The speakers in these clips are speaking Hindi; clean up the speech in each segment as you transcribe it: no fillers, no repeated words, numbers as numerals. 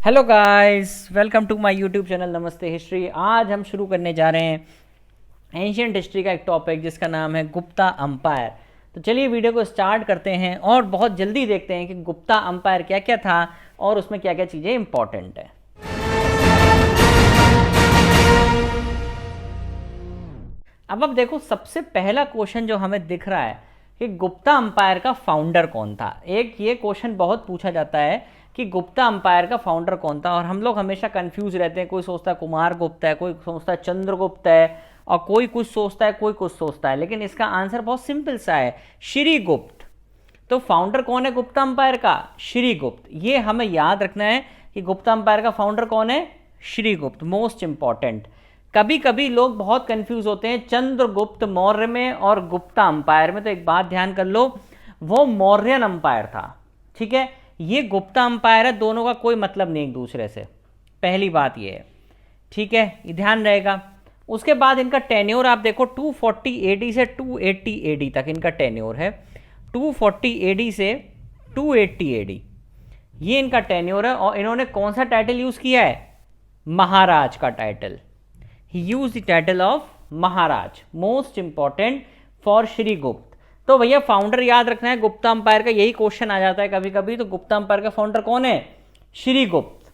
Hello guys, welcome to my YouTube channel Namaste history. आज हम शुरू करने जा रहे हैं एंशिएंट हिस्ट्री का एक टॉपिक जिसका नाम है गुप्ता अंपायर। तो चलिए वीडियो को स्टार्ट करते हैं और बहुत जल्दी देखते हैं कि गुप्ता अंपायर क्या क्या था और उसमें क्या क्या चीज़ें इंपॉर्टेंट है। अब देखो, सबसे पहला क्वेश्चन जो हमें दिख रहा है कि गुप्ता अंपायर का फाउंडर कौन था। एक ये क्वेश्चन बहुत पूछा जाता है कि गुप्ता अंपायर का फाउंडर कौन था, और हम लोग हमेशा कंफ्यूज रहते हैं। कोई सोचता है कुमार गुप्त है, कोई सोचता है चंद्रगुप्त है, और कोई कुछ सोचता है, कोई कुछ सोचता है। लेकिन इसका आंसर बहुत सिंपल सा है, श्रीगुप्त। तो फाउंडर कौन है गुप्ता अंपायर का? श्रीगुप्त। ये हमें याद रखना है कि गुप्ता अंपायर का फाउंडर कौन है? Srigupta, most important. कभी कभी लोग बहुत कंफ्यूज होते हैं चंद्रगुप्त मौर्य में और गुप्ता अंपायर में। तो एक बात ध्यान कर लो, वो मौर्यन अंपायर था, ठीक है। ये गुप्ता अंपायर है, दोनों का कोई मतलब नहीं एक दूसरे से। पहली बात ये है, ठीक है, ये ध्यान रहेगा। उसके बाद इनका टेन्योर आप देखो, 240 एडी से 280 एडी तक इनका टेन्योर है। 240 एडी से 280 एडी ये इनका टेन्योर है। और इन्होंने कौन सा टाइटल यूज किया है? महाराज का title. He use the title of Maharaj, most important for Srigupta. तो भैया फाउंडर याद रखना है गुप्ता अंपायर का, यही क्वेश्चन आ जाता है कभी कभी। तो गुप्ता अंपायर का फाउंडर कौन है? श्रीगुप्त।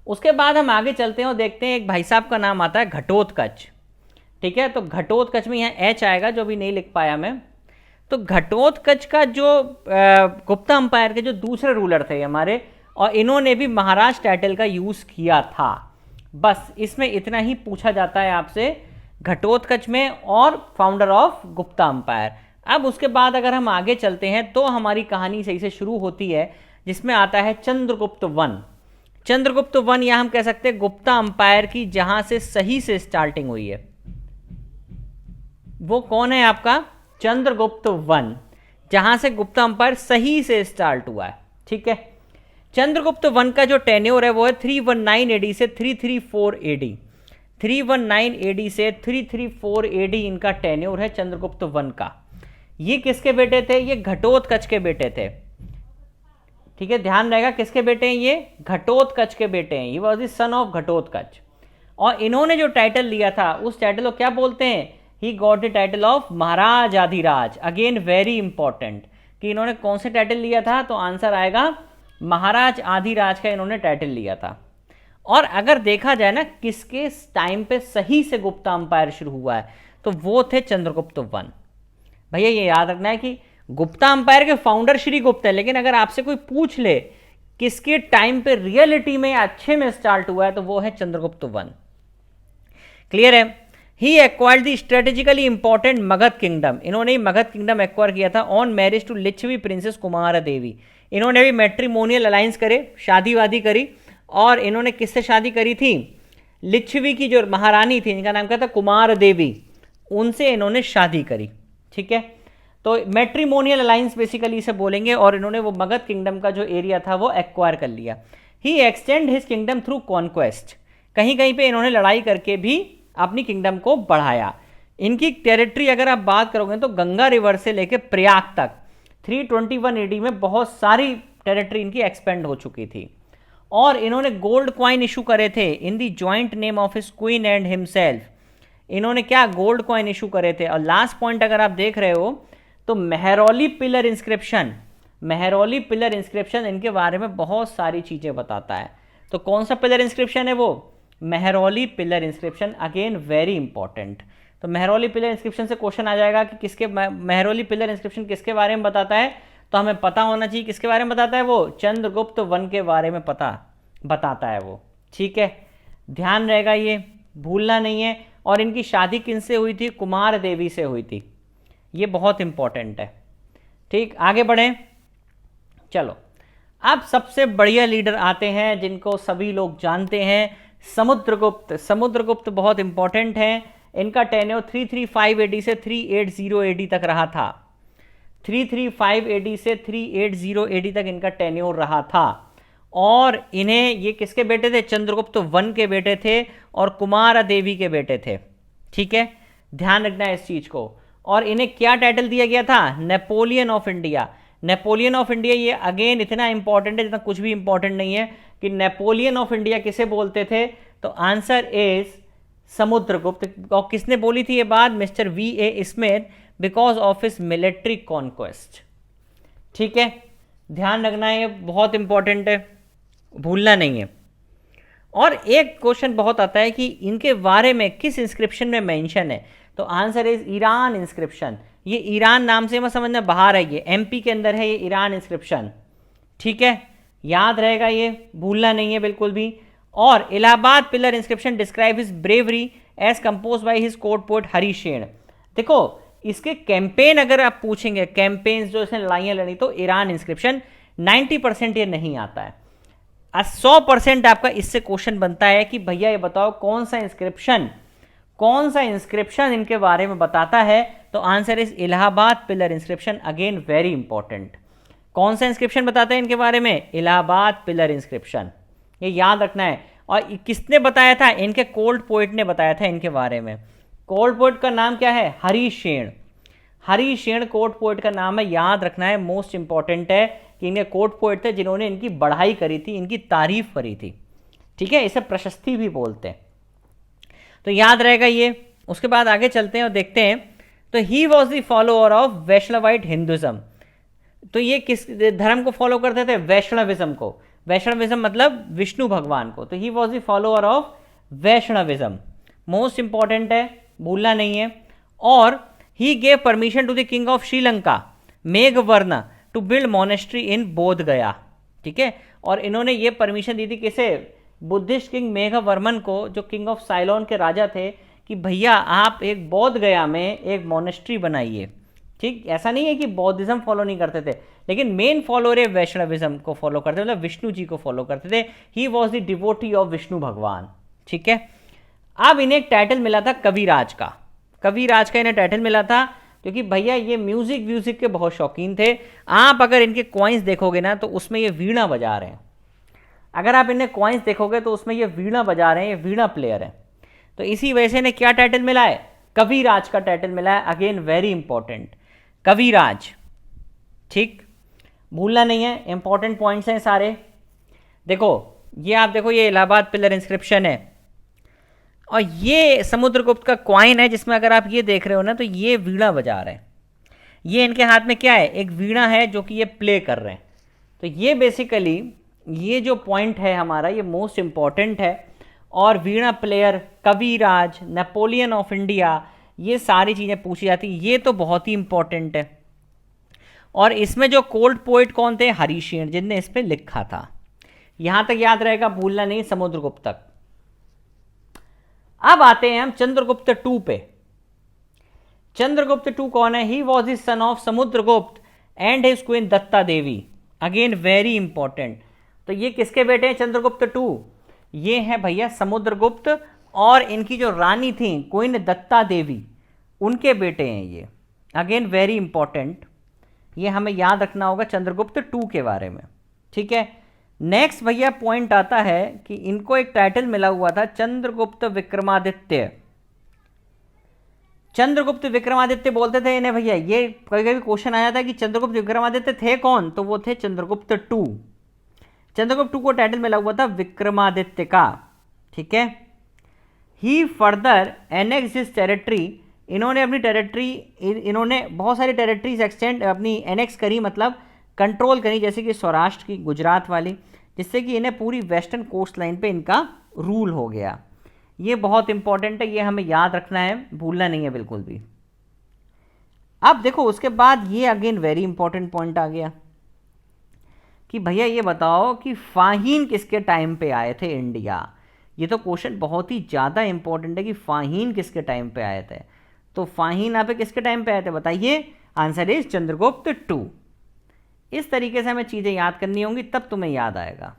उसके बाद हम आगे चलते हैं और देखते हैं, एक भाई साहब का नाम आता है घटोत्कच, ठीक है। तो घटोत्कच में यहाँ एच आएगा, जो भी नहीं लिख पाया मैं। तो घटोत्कच का जो गुप्ता अंपायर के जो दूसरे रूलर थे हमारे, और इन्होंने भी महाराज टाइटल का यूज किया था। बस इसमें इतना ही पूछा जाता है आपसे, घटोत्कच में और फाउंडर ऑफ गुप्ता अंपायर। अब उसके बाद अगर हम आगे चलते हैं तो हमारी कहानी सही से शुरू होती है, जिसमें आता है चंद्रगुप्त वन। चंद्रगुप्त वन, या हम कह सकते हैं गुप्ता अंपायर की जहां से सही से स्टार्टिंग हुई है, वो कौन है आपका? चंद्रगुप्त वन, जहां से गुप्ता अंपायर सही से स्टार्ट हुआ है, ठीक है। चंद्रगुप्त वन का जो टेन्योर है वो है 319 एडी से 334 एडी। 319 एडी से 334 एडी इनका टेन्योर है चंद्रगुप्त वन का। ये किसके बेटे थे? ये घटोत्कच के बेटे थे, ठीक है। ध्यान रहेगा किसके बेटे हैं ये? घटोत्कच के बेटे हैं। ये was the son of Ghatotkacha. और इन्होंने जो टाइटल लिया था उस टाइटल को क्या बोलते हैं? He got the title of Maharaj Adhiraj. Again very important कि इन्होंने कौन से टाइटल लिया था, तो आंसर आएगा महाराज आधिराज का इन्होंने टाइटल लिया था। और अगर देखा जाए ना किसके टाइम पे सही से गुप्ता अंपायर शुरू हुआ है, तो वो थे चंद्रगुप्त वन। भैया ये याद रखना है कि गुप्ता अंपायर के फाउंडर श्रीगुप्त है, लेकिन अगर आपसे कोई पूछ ले किसके टाइम पे रियलिटी में अच्छे में स्टार्ट हुआ है, तो वो है चंद्रगुप्त वन। क्लियर है? He acquired the strategically important Magadha kingdom. इन्होंने मगध किंगडम एक्वायर किया था on marriage to Lichchhavi princess Kumara Devi. इन्होंने भी मैट्रिमोनियल अलायंस करे, शादी वादी करी। और इन्होंने किससे शादी करी थी? लिच्छवी की जो महारानी थी, इनका नाम क्या था? कुमार देवी। उनसे इन्होंने शादी करी, ठीक है। तो मैट्रिमोनियल अलायंस बेसिकली इसे बोलेंगे। और इन्होंने वो मगध किंगडम का जो एरिया था वो एक्वायर कर लिया। He extend his kingdom through conquest. कहीं कहीं पे इन्होंने लड़ाई करके भी अपनी किंगडम को बढ़ाया। इनकी टेरिटरी अगर आप बात करोगे तो गंगा रिवर से लेकर प्रयाग तक 321 एडी में बहुत सारी टेरिटरी इनकी एक्सपेंड हो चुकी थी। और इन्होंने गोल्ड कॉइन इशू करे थे in the joint name of his queen and himself. इन्होंने क्या? गोल्ड कॉइन इशू करे थे। और लास्ट पॉइंट अगर आप देख रहे हो तो Mehrauli pillar inscription, Mehrauli pillar inscription इनके बारे में बहुत सारी चीजें बताता है। तो कौन सा पिलर इंस्क्रिप्शन है वो? Mehrauli pillar inscription. Again very important. तो मेहरौली पिलर इंस्क्रिप्शन से क्वेश्चन आ जाएगा कि किसके मेहरौली पिलर इंस्क्रिप्शन किसके बारे में बताता है, तो हमें पता होना चाहिए किसके बारे में बताता है वो? चंद्रगुप्त वन के बारे में बताता है वो, ठीक है। ध्यान रहेगा, ये भूलना नहीं है। और इनकी शादी किनसे हुई थी? कुमार देवी से हुई थी। ये बहुत इंपॉर्टेंट है, ठीक। आगे बढ़े, चलो। अब सबसे बढ़िया लीडर आते हैं जिनको सभी लोग जानते हैं, समुद्रगुप्त। समुद्रगुप्त बहुत इंपॉर्टेंट है। इनका टेन्योर 335 एडी से 380 एडी तक रहा था। 335 एडी से 380 एडी तक इनका टेन्योर रहा था। और इन्हें, ये किसके बेटे थे? चंद्रगुप्त वन के बेटे थे और कुमार देवी के बेटे थे, ठीक है। ध्यान रखना है इस चीज को। और इन्हें क्या टाइटल दिया गया था? Napoleon of India. Napoleon of India, ये अगेन इतना इंपॉर्टेंट है जितना कुछ भी इंपॉर्टेंट नहीं है कि नेपोलियन ऑफ इंडिया किसे बोलते थे, तो आंसर इज समुद्रगुप्त। और किसने बोली थी ये बात? Mister V.A. Smith, because of his military conquest. ठीक है, ध्यान रखना है, ये बहुत इंपॉर्टेंट है, भूलना नहीं है। और एक क्वेश्चन बहुत आता है कि इनके बारे में किस इंस्क्रिप्शन में मेंशन है, तो आंसर इज ईरान इंस्क्रिप्शन। ये ईरान नाम से मत समझना बाहर है, ये MP के अंदर है ये ईरान इंस्क्रिप्शन। ठीक है, याद रहेगा, ये भूलना नहीं है बिल्कुल भी। और Allahabad pillar inscription describe his bravery as compose by his court poet Harishena. देखो इसके कैंपेन अगर आप पूछेंगे, कैंपेन्स जो इसने लड़ाइयाँ लड़ी, तो ईरान इंस्क्रिप्शन 90% ये नहीं आता है। 100% आपका इससे क्वेश्चन बनता है कि भैया ये बताओ कौन सा इंस्क्रिप्शन इनके बारे में बताता है, तो answer is Allahabad pillar inscription. Again very important, कौन सा इंस्क्रिप्शन बताता है इनके बारे में? इलाहाबाद पिलर इंस्क्रिप्शन, ये याद रखना है। और किसने बताया था? इनके कोल्ड पोइट ने बताया था इनके बारे में। कोल्ड पोइट का नाम क्या है? हरिशेन। हरिशेन कोल्ड पोइट का नाम है, याद रखना है, मोस्ट इंपॉर्टेंट है कि इनके कोल्ड पोइट थे जिन्होंने इनकी बढ़ाई करी थी, इनकी तारीफ करी थी। ठीक है, इसे प्रशस्ति भी बोलते हैं, तो याद रहेगा ये। उसके बाद आगे चलते हैं और देखते हैं, तो he was the follower of Vaishnavite Hinduism. तो ये किस धर्म को फॉलो करते थे? वैष्णविज्म को। वैष्णविज्म मतलब विष्णु भगवान को। तो he was the follower of Vaishnavism, most important है, भूलना नहीं है। और he gave permission to the king of Sri Lanka Meghavarna to build monastery in Bodh Gaya. ठीक है, और इन्होंने ये परमिशन दी थी किसे? बुद्धिस्ट किंग मेघवर्मन को, जो किंग ऑफ साइलोन के राजा थे, कि भैया आप एक बोध गया में एक मोनेस्ट्री बनाइए। ठीक, ऐसा नहीं है कि बौद्धिज्म फॉलो नहीं करते थे, लेकिन मेन फॉलोअर है वैष्णविज्म को फॉलो करते थे, मतलब विष्णु जी को फॉलो करते थे। ही was the devotee of Vishnu भगवान। ठीक है, अब इन्हें एक टाइटल मिला था कविराज का। कविराज का इन्हें टाइटल मिला था क्योंकि भैया ये म्यूजिक के बहुत शौकीन थे। आप अगर इनके कॉइन्स देखोगे ना, तो उसमें ये वीणा बजा रहे हैं। अगर आप इन्हें कॉइन्स देखोगे तो उसमें ये वीणा बजा रहे हैं, ये वीणा प्लेयर है। तो इसी वजह से इन्हें क्या टाइटल मिला है? कविराज का टाइटल मिला है। अगेन वेरी इंपॉर्टेंट, कविराज। ठीक, भूलना नहीं है, इंपॉर्टेंट पॉइंट्स हैं सारे। देखो ये आप देखो, ये इलाहाबाद पिलर इंस्क्रिप्शन है, और ये समुद्रगुप्त का कॉइन है, जिसमें अगर आप ये देख रहे हो ना, तो ये वीणा बजा रहे हैं। ये इनके हाथ में क्या है? एक वीणा है जो कि ये प्ले कर रहे हैं। तो ये बेसिकली ये जो पॉइंट है हमारा, ये मोस्ट इंपॉर्टेंट है। और veena player, Kaviraj, Napoleon of India, ये सारी चीज़ें पूछी जाती, ये तो बहुत ही इंपॉर्टेंट है। और इसमें जो कोल्ड पोइट कौन थे? हरिशेन, जिनने इस पर लिखा था। यहां तक याद रहेगा, भूलना नहीं, समुद्रगुप्त तक। अब आते हैं हम चंद्रगुप्त टू पे। चंद्रगुप्त टू कौन है? He was the son of Samudragupta and his queen Datta Devi. Again very important. तो ये किसके बेटे हैं चंद्रगुप्त टू? ये हैं भैया समुद्रगुप्त, और इनकी जो रानी थी क्वीन दत्ता देवी, उनके बेटे हैं ये। अगेन वेरी इंपॉर्टेंट, ये हमें याद रखना होगा चंद्रगुप्त टू के बारे में। ठीक है, नेक्स्ट भैया पॉइंट आता है कि इनको एक टाइटल मिला हुआ था चंद्रगुप्त विक्रमादित्य। चंद्रगुप्त विक्रमादित्य बोलते थे इन्हें भैया। ये कभी कभी क्वेश्चन आया था कि चंद्रगुप्त विक्रमादित्य थे कौन, तो वो थे चंद्रगुप्त टू। चंद्रगुप्त टू को टाइटल मिला हुआ था विक्रमादित्य का। ठीक है, ही फर्दर एनेक्स हिज टेरिटरी। इन्होंने अपनी टेरिटरी, इन्होंने बहुत सारी टेरिटरीज एक्सटेंड अपनी एनेक्स करी, मतलब कंट्रोल करी, जैसे कि सौराष्ट्र की, गुजरात वाली, जिससे कि इन्हें पूरी वेस्टर्न कोस्ट लाइन पे इनका रूल हो गया। ये बहुत इंपॉर्टेंट है, ये हमें याद रखना है, भूलना नहीं है बिल्कुल भी। अब देखो उसके बाद ये अगेन वेरी इंपॉर्टेंट पॉइंट आ गया कि भैया ये बताओ कि फाहीन किसके टाइम पे आए थे इंडिया। ये तो क्वेश्चन बहुत ही ज़्यादा इंपॉर्टेंट है कि फाहीन किसके टाइम पे आए थे। तो फाहीन यहाँ पे किसके टाइम पे आए थे बताइए? Answer is Chandragupta two. इस तरीके से हमें चीज़ें याद करनी होंगी, तब तुम्हें याद आएगा।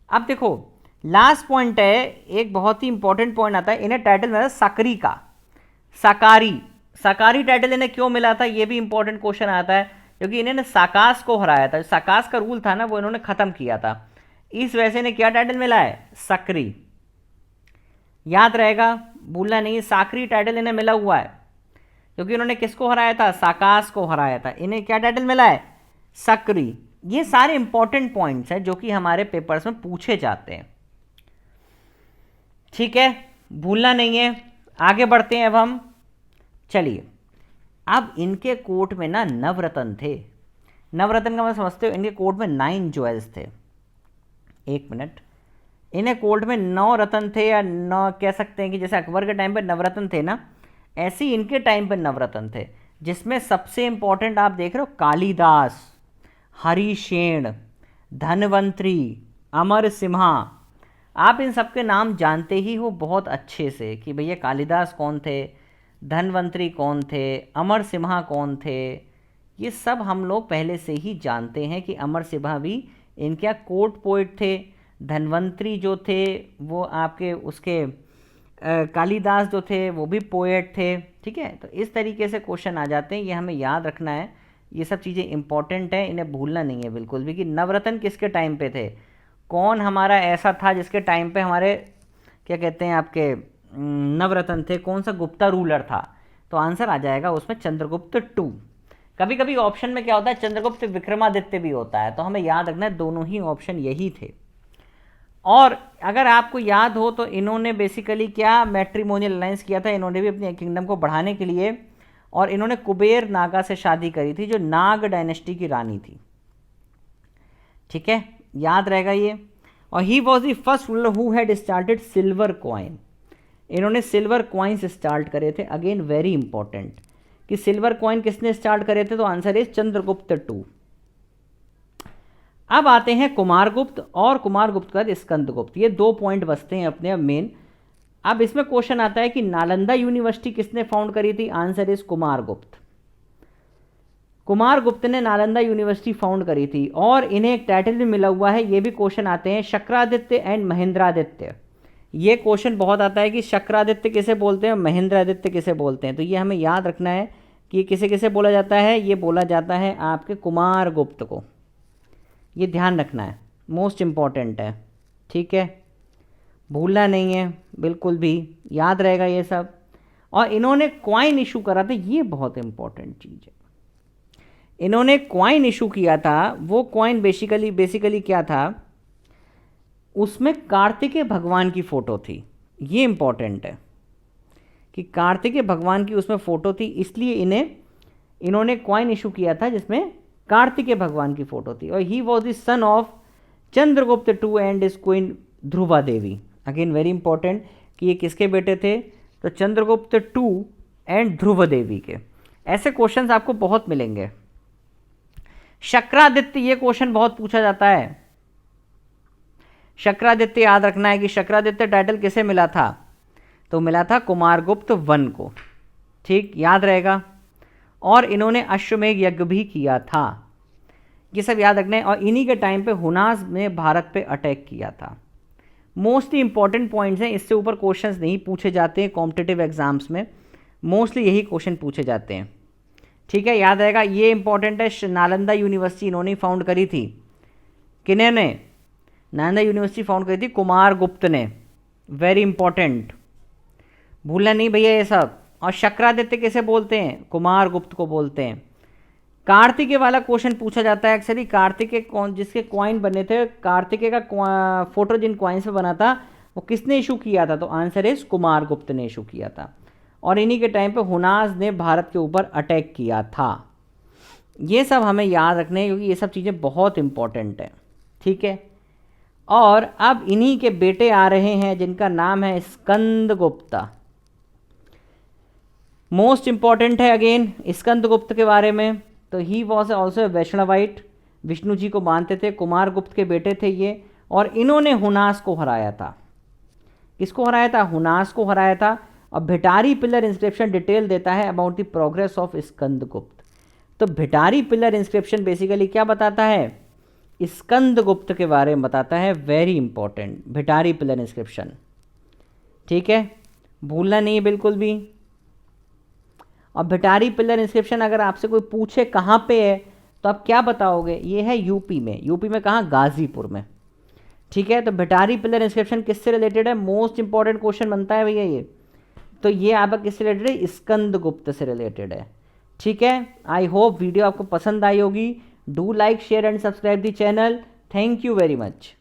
अब देखो लास्ट पॉइंट है, एक बहुत ही इंपॉर्टेंट पॉइंट आता है। इन्हें टाइटल मिला सकरी का, सकारी। सकारी टाइटल इन्हें क्यों मिला था, ये भी इंपॉर्टेंट क्वेश्चन आता है, क्योंकि इन्होंने साकास को हराया था। साकास का रूल था ना, वो इन्होंने खत्म किया था। इस वजह से इन्हें क्या टाइटल मिला है? सकरी। याद रहेगा, भूलना नहीं, साकरी टाइटल इन्हें मिला हुआ है। क्योंकि इन्होंने किसको हराया था, साकास को हराया था। इन्हें क्या टाइटल मिला है, सक्री। ये सारे इंपॉर्टेंट पॉइंट्स हैं जो कि हमारे पेपर्स में पूछे जाते हैं, ठीक है, भूलना नहीं है। आगे बढ़ते हैं अब हम। चलिए, अब इनके कोर्ट में ना नवरत्न थे। नवरत्न का मैं समझते हो, इनके कोर्ट में 9 ज्वेल्स थे। एक मिनट, इन्हें कोर्ट में 9 रत्न थे, या 9 कह सकते हैं कि जैसे अकबर के टाइम पे नवरत्न थे ना, ऐसे ही इनके टाइम पे नवरत्न थे, जिसमें सबसे इंपॉर्टेंट आप देख रहे हो कालिदास, हरिशेण, धनवंतरी, अमर सिम्हा। आप इन सबके नाम जानते ही हो बहुत अच्छे से कि भैया कालिदास कौन थे, धनवंतरी कौन थे, अमर सिम्हा कौन थे। ये सब हम लोग पहले से ही जानते हैं कि अमर सिम्हा भी इनके कोर्ट पोइट थे। धनवंतरी जो थे वो आपके उसके कालिदास जो थे वो भी पोएट थे, ठीक है। तो इस तरीके से क्वेश्चन आ जाते हैं, ये हमें याद रखना है। ये सब चीज़ें इंपॉर्टेंट है, इन्हें भूलना नहीं है बिल्कुल भी। कि नवरत्न किसके टाइम पे थे, कौन हमारा ऐसा था जिसके टाइम पे हमारे क्या कहते हैं आपके नवरत्न थे, कौन सा गुप्ता रूलर था। तो आंसर आ जाएगा उसमें चंद्रगुप्त 2। कभी कभी ऑप्शन में क्या होता है, चंद्रगुप्त विक्रमादित्य भी होता है, तो हमें याद रखना है दोनों ही ऑप्शन यही थे। और अगर आपको याद हो तो इन्होंने बेसिकली क्या मैट्रिमोनियल अलायंस किया था, इन्होंने भी अपनी किंगडम को बढ़ाने के लिए, और इन्होंने कुबेर नागा से शादी करी थी जो नाग डायनेस्टी की रानी थी, ठीक है, याद रहेगा ये। और ही was the first ruler who had started silver coin. इन्होंने सिल्वर कॉइन्स स्टार्ट करे थे, अगेन वेरी इंपॉर्टेंट कि सिल्वर कॉइन किसने स्टार्ट करे थे, तो आंसर इज चंद्रगुप्त 2। अब आते हैं कुमारगुप्त, और कुमारगुप्त के बाद स्कंदगुप्त। ये 2 पॉइंट बचते हैं अपने अब मेन। अब इसमें क्वेश्चन आता है कि नालंदा यूनिवर्सिटी किसने फाउंड करी थी, आंसर इज कुमारगुप्त। कुमारगुप्त ने नालंदा यूनिवर्सिटी फाउंड करी थी, और इन्हें एक टाइटल भी मिला हुआ है। ये भी क्वेश्चन आते हैं, शक्रादित्य एंड महेंद्रादित्य। ये क्वेश्चन बहुत आता है कि शक्रादित्य किसे बोलते हैं, महेंद्रादित्य किसे बोलते हैं। तो ये हमें याद रखना है कि किसे किसे बोला जाता है, ये बोला जाता है आपके कुमारगुप्त को। ये ध्यान रखना है, मोस्ट इम्पॉर्टेंट है, ठीक है, भूलना नहीं है बिल्कुल भी, याद रहेगा ये सब। और इन्होंने क्वाइन इशू करा था, ये बहुत इंपॉर्टेंट चीज़ है। इन्होंने क्वाइन इशू किया था, वो क्वाइन बेसिकली क्या था, उसमें कार्तिकेय भगवान की फ़ोटो थी। ये इंपॉर्टेंट है कि कार्तिकेय भगवान की उसमें फ़ोटो थी, इसलिए इन्होंने क्वाइन इशू किया था जिसमें कार्तिकेय भगवान की फ़ोटो थी। और ही was the son of Chandragupta 2 and is queen Dhruva Devi. Again very important कि ये किसके बेटे थे, तो चंद्रगुप्त 2 एंड ध्रुव देवी के। ऐसे क्वेश्चंस आपको बहुत मिलेंगे। शक्रादित्य, ये क्वेश्चन बहुत पूछा जाता है। शक्रादित्य याद रखना है कि शक्रादित्य टाइटल किसे मिला था, तो मिला था कुमारगुप्त 1 को, ठीक, याद रहेगा। और इन्होंने अश्वमेध यज्ञ भी किया था, ये सब याद रखना है। और इन्हीं के टाइम पे हुनास ने भारत पे अटैक किया था। मोस्टली इंपॉर्टेंट पॉइंट्स हैं, इससे ऊपर क्वेश्चंस नहीं पूछे जाते हैं कॉम्पिटिटिव एग्जाम्स में, मोस्टली यही क्वेश्चन पूछे जाते हैं, ठीक है, याद रहेगा। ये इंपॉर्टेंट है, नालंदा यूनिवर्सिटी इन्होंने फाउंड करी थी। किन्होंने नालंदा यूनिवर्सिटी फाउंड करी थी, कुमारगुप्त ने, वेरी इंपॉर्टेंट, भूलना नहीं भैया ये सब। और शक्रादित्य किसे बोलते हैं, कुमारगुप्त को बोलते हैं। कार्तिकेय वाला क्वेश्चन पूछा जाता है अक्सर ही, कार्तिकेय कौन, जिसके कॉइन बने थे, कार्तिकेय का फोटो जिन कॉइन्स पे बना था वो किसने इशू किया था, तो आंसर इज कुमारगुप्त ने इशू किया था। और इन्हीं के टाइम पे हुनास ने भारत के ऊपर अटैक किया था। ये सब हमें याद रखने हैं क्योंकि ये सब चीज़ें बहुत इंपॉर्टेंट है, ठीक है। और अब इन्हीं के बेटे आ रहे हैं जिनका नाम है स्कंदगुप्त। मोस्ट इंपॉर्टेंट है अगेन स्कंदगुप्त के बारे में। तो he was also Vaishnavite, Vishnu ji को मानते थे, कुमारगुप्त के बेटे थे ये। और इन्होंने हुनास को हराया था। किसको हराया था, हुनास को हराया था। और भिटारी पिलर इंस्क्रिप्शन डिटेल देता है about the progress of Skandagupta. तो भिटारी पिलर इंस्क्रिप्शन बेसिकली क्या बताता है, स्कंदगुप्त के बारे में बताता है, वेरी इंपॉर्टेंट, भिटारी पिलर इंस्क्रिप्शन, ठीक है, भूलना नहीं है बिल्कुल भी। और भिटारी पिलर इंस्क्रिप्शन अगर आपसे कोई पूछे कहाँ पे है तो आप क्या बताओगे, ये है यूपी में। यूपी में कहाँ, गाजीपुर में, ठीक है। तो भिटारी पिलर इंस्क्रिप्शन किससे रिलेटेड है, मोस्ट इंपॉर्टेंट क्वेश्चन बनता है भैया ये। तो ये आपका किससे रिलेटेड है, स्कंदगुप्त से रिलेटेड है। ठीक है, आई होप वीडियो आपको पसंद आई होगी। Do like share and subscribe the channel. Thank you very much.